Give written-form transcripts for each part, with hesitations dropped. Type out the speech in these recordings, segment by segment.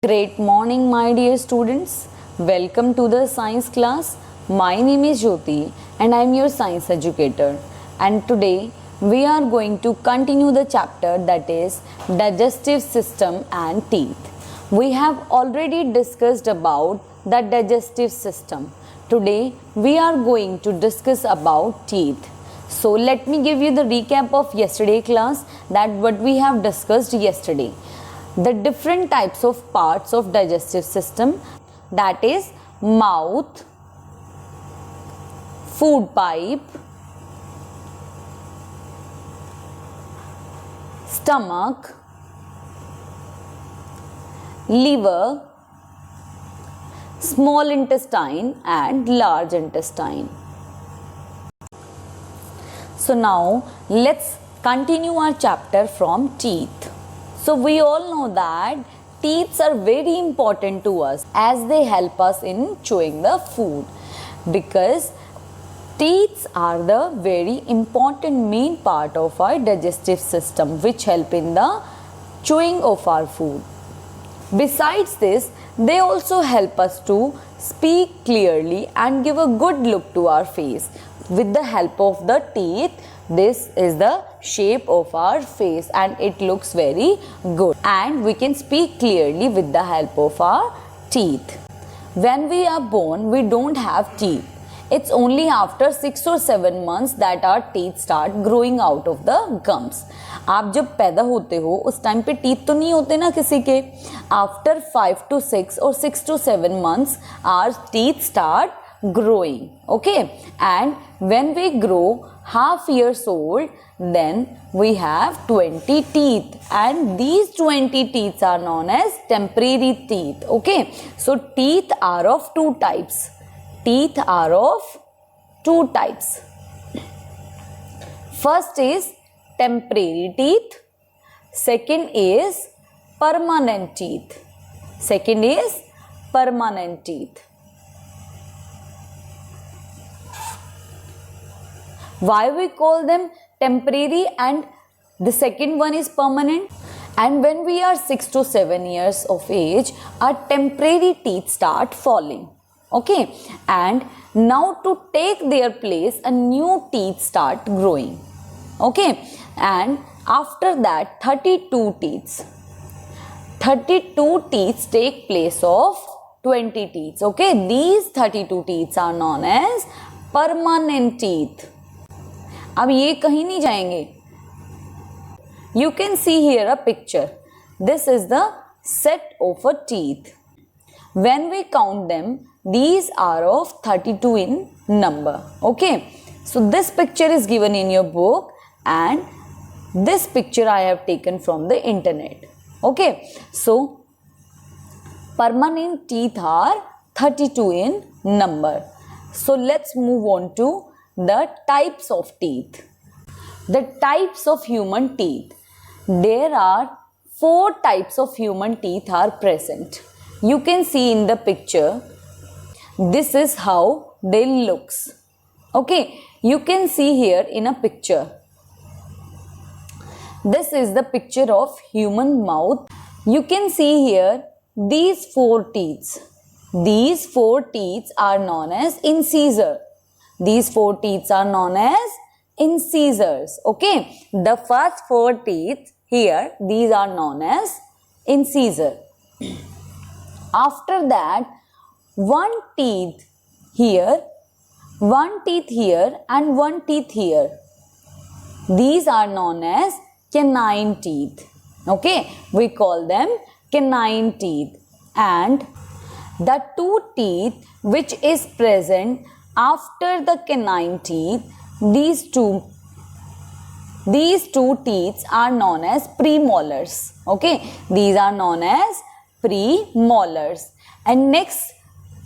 Great morning, my dear students. Welcome to the science class. My name is Jyoti and I am your science educator. And today we are going to continue the chapter that is digestive system and teeth. We have already discussed about the digestive system. Today we are going to discuss about teeth. So let me give you the recap of yesterday class, that what we have discussed yesterday. The different types of parts of digestive system, that is mouth, food pipe, stomach, liver, small intestine and large intestine. So now let's continue our chapter from teeth. So we all know that teeth are very important to us as they help us in chewing the food, because teeth are the very important main part of our digestive system which help in the chewing of our food. Besides this, they also help us to speak clearly and give a good look to our face. With the help of the teeth, this is the shape of our face and it looks very good, and we can speak clearly with the help of our teeth. When we are born, we don't have teeth. It's only after 6 or 7 months that our teeth start growing out of the gums. आप जब पैदा होते हो उस time पे teeth तो नहीं होते ना किसी के. After 5 to 6 or 6 to 7 months our teeth start growing. Okay, and when we grow half years old, then we have 20 teeth, and these 20 teeth are known as temporary teeth. Okay, so teeth are of two types. Teeth are of two types. First is temporary teeth. Second is permanent teeth. Second is permanent teeth. Why we call them temporary and the second one is permanent? And when we are 6 to 7 years of age, our temporary teeth start falling. Okay, and now to take their place, a new teeth start growing. Okay, and after that 32 teeth take place of 20 teeth. Okay, these 32 teeth are known as permanent teeth. अब ये कहीं नहीं जाएंगे. You can see here a picture. This is the set of a teeth. When we count them, these are of 32 in number. Okay, so this picture is given in your book and this picture I have taken from the internet. Okay, so permanent teeth are 32 in number. So let's move on to the types of teeth. The types of human teeth. There are 4 types of human teeth are present. You can see in the picture. This is how they looks. Okay, you can see here in a picture. This is the picture of human mouth. You can see here these 4 teeth. These 4 teeth are known as incisor. These 4 teeth are known as incisors. Okay, the first 4 teeth here, these are known as incisor. After that, one teeth here, one teeth here and one teeth here. These are known as canine teeth. Okay, we call them canine teeth. And the 2 teeth which is present after the canine teeth, these two teeth are known as premolars. Okay, these are known as premolars. And next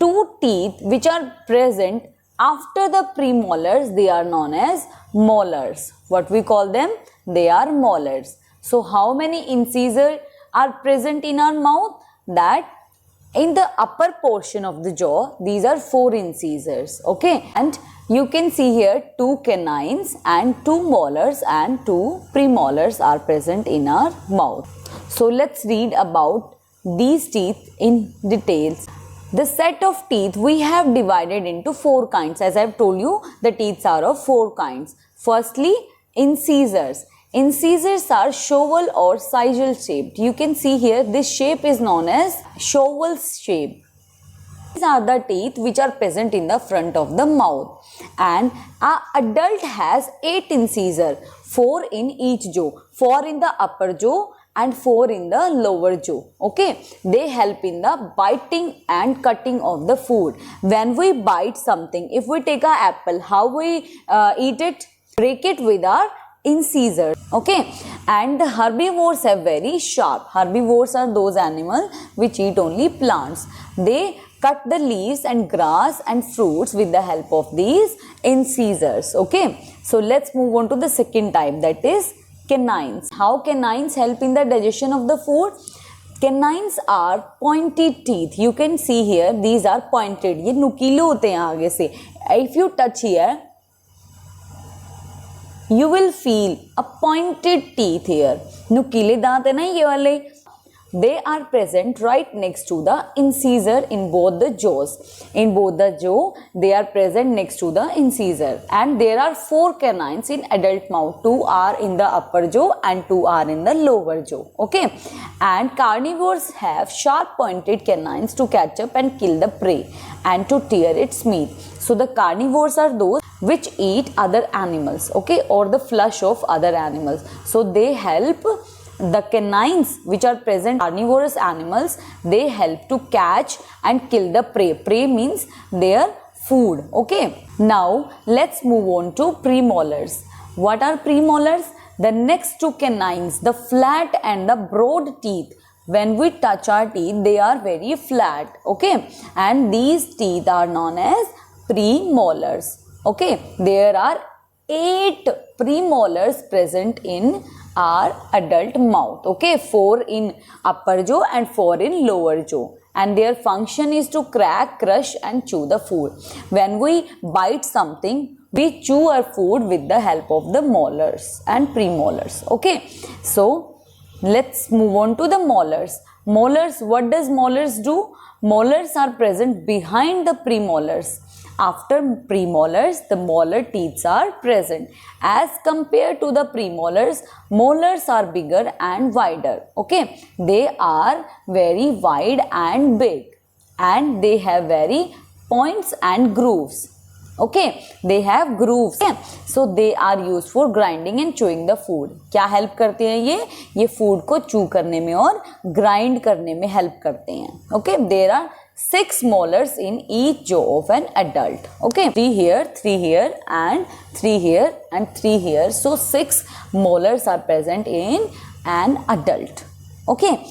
2 teeth which are present after the premolars, they are known as molars. What we call them? They are molars. So how many incisors are present in our mouth? That in the upper portion of the jaw, these are 4 incisors. Okay, and you can see here 2 canines and 2 molars and 2 premolars are present in our mouth. So let's read about these teeth in details. The set of teeth we have divided into 4 kinds. As I have told you, the teeth are of 4 kinds. Firstly, incisors. Incisors are shovel or sigil shaped. You can see here this shape is known as shovel shape. These are the teeth which are present in the front of the mouth, and an adult has 8 incisors, 4 in each jaw, 4 in the upper jaw and 4 in the lower jaw. Okay, they help in the biting and cutting of the food. When we bite something, if we take an apple, how we eat it? Break it with our incisors. Okay, and the herbivores have very sharp. Herbivores are those animals which eat only plants. They cut the leaves and grass and fruits with the help of these incisors. Okay, so let's move on to the second type, that is canines. How canines help in the digestion of the food? Canines are pointed teeth. You can see here, these are pointed. ये नुकीले होते हैं आगे से. If you touch here, you will feel a pointed teeth here. नुकीले दांत है ना ये वाले. They are present right next to the incisor in both the jaws. In both the jaw, they are present next to the incisor. And there are 4 canines in adult mouth. 2 are in the upper jaw and 2 are in the lower jaw. Okay. And carnivores have sharp pointed canines to catch up and kill the prey and to tear its meat. So the carnivores are those which eat other animals. Okay. Or the flesh of other animals. So they help. The canines which are present carnivorous animals, they help to catch and kill the prey. Prey means their food. Okay. Now let's move on to premolars. What are premolars? The next to canines, the flat and the broad teeth. When we touch our teeth, they are very flat. Okay. And these teeth are known as premolars. Okay. There are 8 premolars present in our adult mouth. Okay, 4 in upper jaw and 4 in lower jaw, and their function is to crack, crush and chew the food. When we bite something, we chew our food with the help of the molars and premolars. Okay, so let's move on to the molars. Molars, what does molars do? Molars are present behind the premolars. After premolars, the molar teeth are present. As compared to the premolars, molars are bigger and wider. Okay, they are very wide and big, and they have very points and grooves. Okay, they have grooves. Okay? So they are used for grinding and chewing the food. क्या help करते हैं ये food को chew करने में और grind करने में help करते हैं. Okay, there are 6 molars in each jaw of an adult. Okay, 3 here, 3 here and 3 here and 3 here. So 6 molars are present in an adult. Okay,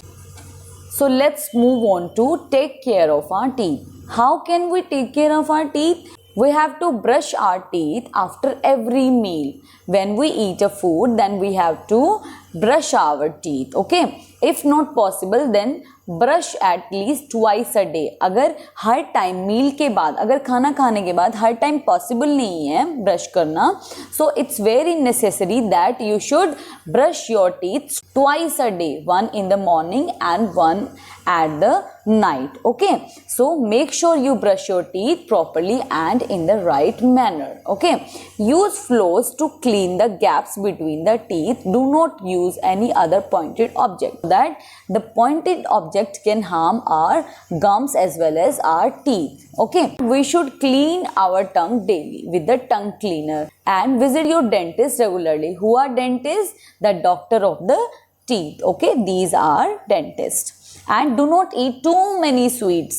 so let's move on to take care of our teeth. How can we take care of our teeth? We have to brush our teeth after every meal. When we eat a food, then we have to brush our teeth. Okay, if not possible, then brush at least twice a day. अगर हर time मील के बाद, अगर खाना खाने के बाद हर time possible नहीं है ब्रश करना, so it's very necessary that you should brush your teeth twice a day, 1 in the morning and 1 at the night. Okay, so make sure you brush your teeth properly and in the right manner. Okay, use floss to clean the gaps between the teeth. Do not use any other pointed object, that the pointed object can harm our gums as well as our teeth. Okay, we should clean our tongue daily with the tongue cleaner and visit your dentist regularly. Who are dentists? The doctor of the teeth. Okay, these are dentists. And do not eat too many sweets.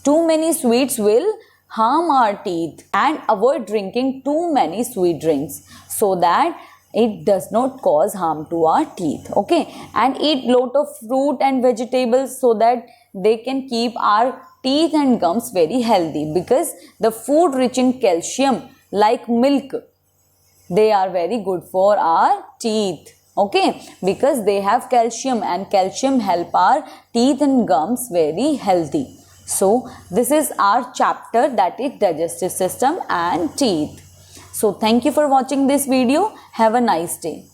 Too many sweets will harm our teeth, and avoid drinking too many sweet drinks so that it does not cause harm to our teeth. Okay, and eat lot of fruit and vegetables so that they can keep our teeth and gums very healthy, because the food rich in calcium like milk, they are very good for our teeth. Okay, because they have calcium, and calcium help our teeth and gums very healthy. So this is our chapter, that is digestive system and teeth. So thank you for watching this video. Have a nice day.